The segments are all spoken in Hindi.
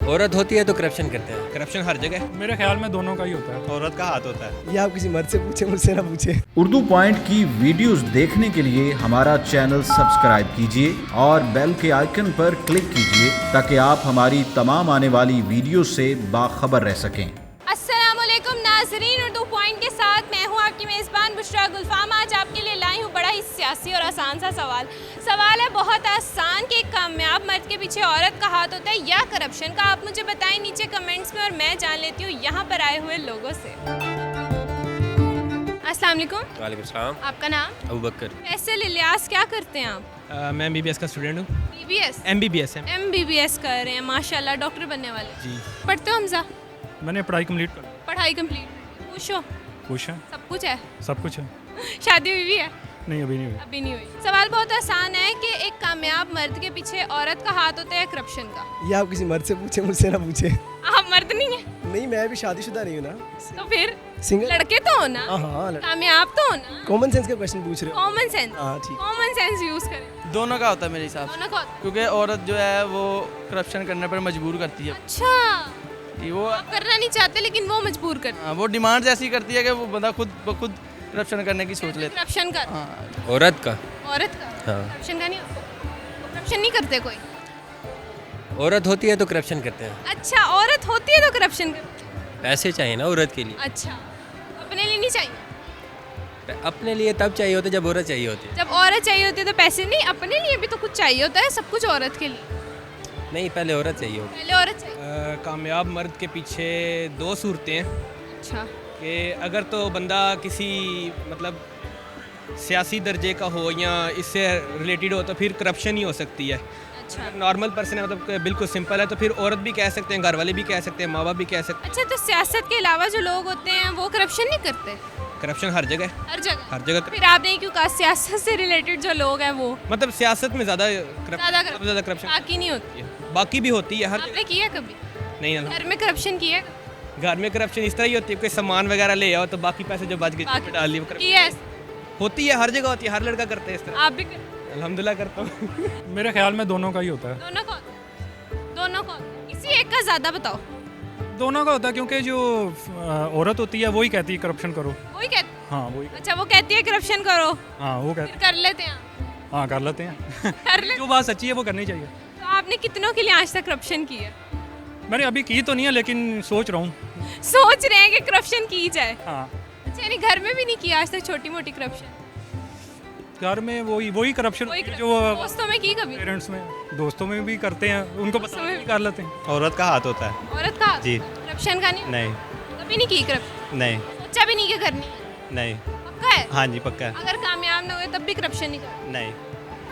औरत होती है तो करप्शन करते हैं। करप्शन हर जगह है। मेरे ख्याल में दोनों का ही होता है। औरत का हाथ होता है। ये आप किसी मर्द से पूछे, मुझसे ना पूछे। उर्दू पॉइंट की वीडियोस देखने के लिए हमारा चैनल सब्सक्राइब कीजिए और बेल के आइकन पर क्लिक कीजिए ताकि आप हमारी तमाम आने वाली वीडियो से बाखबर रह सकें। अस्सलामुअलैकुम नाज़रीन, उर्दू पॉइंट के साथ मैं हूँ आपकी मेज़बान बुशरा गुलफाम। आज आपके लिए लाई हूँ बड़ा ही सियासी और आसान सा सवाल है बहुत आसान कि एक कामयाब मर्द के पीछे औरत का हाथ होता है या करप्शन का। आप मुझे बताएं नीचे कमेंट्स में और मैं जान लेती हूँ यहाँ पर आए हुए लोगों से। अस्सलाम वालेकुम। वालेकुम सलाम। आपका नाम? अबू बकर। फैसल इलियास, क्या करते हैं आप? मैं MBBS का स्टूडेंट हूँ। BBS? MBBS है। MBBS कर रहे हैं, माशाल्लाह, डॉक्टर बनने वाले। जी। पढ़ते हो हमजा? मैंने पढ़ाई कंप्लीट कर। पढ़ाई कंप्लीट। खुश हो? खुश है, सब कुछ है? सब कुछ है। शादी हुई भी है? नहीं, अभी नहीं हुई। अभी नहीं हुई। सवाल बहुत आसान है कि एक कामयाब मर्द के पीछे औरत का हाथ होता है करप्शन का। ये आप किसी मर्द से पूछे, मुझसे ना पूछे। आप मर्द नहीं है? नहीं, मैं भी शादीशुदा नहीं हूँ ना। तो फिर सिंगल। लड़के तो हो ना? हाँ, कामयाब तो हो ना? कॉमन सेंस का क्वेश्चन पूछ रहे हो। Common sense. हाँ, ठीक। कॉमन सेंस यूज करें। दोनों का होता है मेरे हिसाब से, दोनों का होता है। क्योंकि औरत जो है वो करप्शन करने पर मजबूर करती है अच्छा, कि वो आप करना नहीं चाहते लेकिन वो मजबूर करते वो डिमांड ऐसी करती है कि वो बंदा खुद ब खुद करप्शन करने की सोच लेता करप्शन कर। है। हाँ, औरत का? औरत का? हाँ। करप्शन का नहीं होता? करप्शन नहीं करते कोई? औरत होती है तो करप्शन करते हैं। अच्छा, औरत होती है तो करप्शन करते हैं। पैसे चाहिए ना औरत के लिए। अच्छा, अपने लिए नहीं चाहिए? अपने लिए तब चाहिए होते जब औरत चाहिए होती है। जब औरत चाहिए होती है तो पैसे नहीं, अपने लिए भी तो कुछ चाहिए होता है, सब कुछ औरत के लिए। नहीं, पहले औरत चाहिए होती पहले औरत चाहिए। कामयाब मर्द के पीछे दो सूरतें हैं अच्छा, कि अगर तो बंदा किसी मतलब सियासी दर्जे का हो या इससे रिलेटेड हो तो फिर करप्शन ही हो सकती है। अच्छा, नॉर्मल पर्सन है, मतलब कि बिल्कुल सिंपल है, तो फिर औरत भी कह सकते हैं, घर वाले भी कह सकते हैं, माँ बाप भी कह सकते हैं। अच्छा, तो सियासत के अलावा जो लोग होते हैं वो करप्शन नहीं करते? करप्शन हर जगह है। हर जगह? हर जगह फिर आपने क्यों कहा सियासत से रिलेटेड जो लोग हैं वो मतलब सियासत में ज़्यादा ज़्यादा करप्शन बाकी नहीं होती? बाकी भी होती है हर आपने किया कभी? नहीं, घर में करप्शन किया? घर में करप्शन इस तरह ही होती है, कोई सामान वगैरह ले आओ तो बाकी पैसे जो बच गए बाकी- डाल लिए, वो corruption किया है? होती है, हर जगह होती है, हर लड़का करता है इस तरह। आप भी करते? अल्हम्दुलिल्लाह करता हूँ। मेरे ख्याल में दोनों का ही होता है। दोनों को? दोनों को? किसी एक का ज़्यादा बताओ। दोनों का होता है क्योंकि जो औरत होती है वही कहती है करप्शन करो। वही कहते? हाँ, वही। अच्छा, वो कहती है करप्शन करो, हाँ, वो कहते। फिर कर लेते हैं? हाँ, कर लेते हैं। कर ले। जो बात सच्ची है वो करनी चाहिए। तो आपने कितनों के लिए आज तक करप्शन की है? मैंने अभी की तो नहीं है लेकिन सोच रहा हूँ। सोच रहे हैं कि करप्शन की जाए? हाँ, अच्छा, यानी घर में भी नहीं किया आज तक छोटी मोटी करप्शन? घर में वही करप्शन वही जो दोस्तों में की कभी? पेरेंट्स में, दोस्तों में भी करते हैं, उनको पता में भी कर लेते हैं। औरत का हाथ होता है। औरत का? जी। करप्शन का नहीं? नहीं, कभी नहीं की करप्शन? नहीं, सोचा भी नहीं कि करनी है? नहीं। पक्का है? हाँ जी, पक्का है। अगर कामयाब ना हुए तब भी करप्शन नहीं कर? नहीं,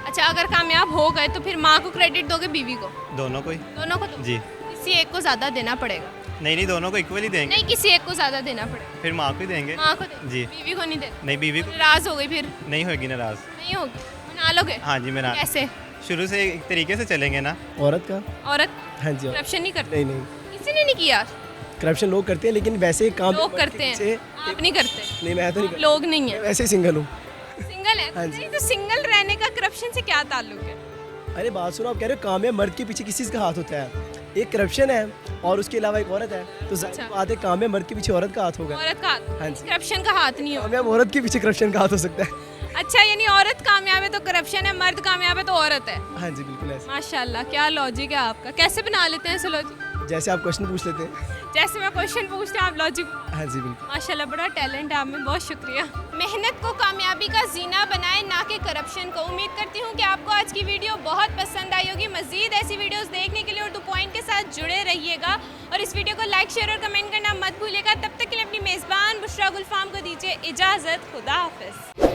अच्छा, अगर कामयाब हो गए तो फिर माँ को क्रेडिट दोगे बीवी को? दोनों को ही। दोनों को? जी। किसी एक को ज्यादा देना पड़ेगा? नहीं, दोनों को इक्वली देंगे। नहीं, किसी एक को ज्यादा देना पड़ेगा। फिर माँ को ही देंगे। माँ को दे? जी। बीवी को नहीं देना? नहीं, बीवी को नाराज हो गई फिर? नहीं होगी नाराज। नहीं होगी? मना लोगे? हाँ जी, मेरा कैसे? शुरू से एक तरीके से चलेंगे ना। औरत का? औरत हाँ जी। करप्शन नहीं करती? नहीं, नहीं, किसी ने नहीं किया? करप्शन लोग करते हैं लेकिन वैसे काम लोग करते हैं, आप नहीं करते? नहीं, मैं तो नहीं करता। लोग नहीं है? वैसे ही सिंगल हूँ। सिंगल है? हाँ जी। नहीं, तो सिंगल रहने का करप्शन से क्या ताल्लुक है? अरे बात सुनो, आप कह रहे हो कामयाब मर्द के पीछे किस चीज़ का हाथ होता है? एक करप्शन है और उसके अलावा एक औरत है, तो जाहिर अच्छा। बात है कामयाब मर्द के पीछे औरत का हाथ होगा। औरत का हाथ? हाँ जी। करप्शन का हाथ नहीं होगा? कामयाब औरत के पीछे करप्शन का हाथ हो सकता है। अच्छा, यानी औरत कामयाब है तो करप्शन है, मर्द कामयाब है तो औरत है? हाँ जी, बिल्कुल ऐसे। माशाल्लाह, क्या लॉजिक है आपका। कैसे बना लेते हैं ऐसे लॉजिक? जैसे आप क्वेश्चन पूछ लेते हैं। जैसे मैं क्वेश्चन पूछते हैं आप लॉजिक? हाँ जी, बिल्कुल। माशाल्लाह, बड़ा टैलेंट है आप में, बहुत शुक्रिया। मेहनत को कामयाबी का जीना बनाएं, ना कि करप्शन को। उम्मीद करती हूँ कि आपको आज की वीडियो बहुत पसंद आई होगी। मजीद ऐसी वीडियोस देखने के लिए उर्दू पॉइंट के साथ जुड़े रहिएगा और इस वीडियो को लाइक, शेयर और कमेंट करना मत भूलिएगा। तब तक के लिए अपनी मेज़बान बुशरा गुलफाम को दीजिए इजाज़त। खुदा हाफिज़।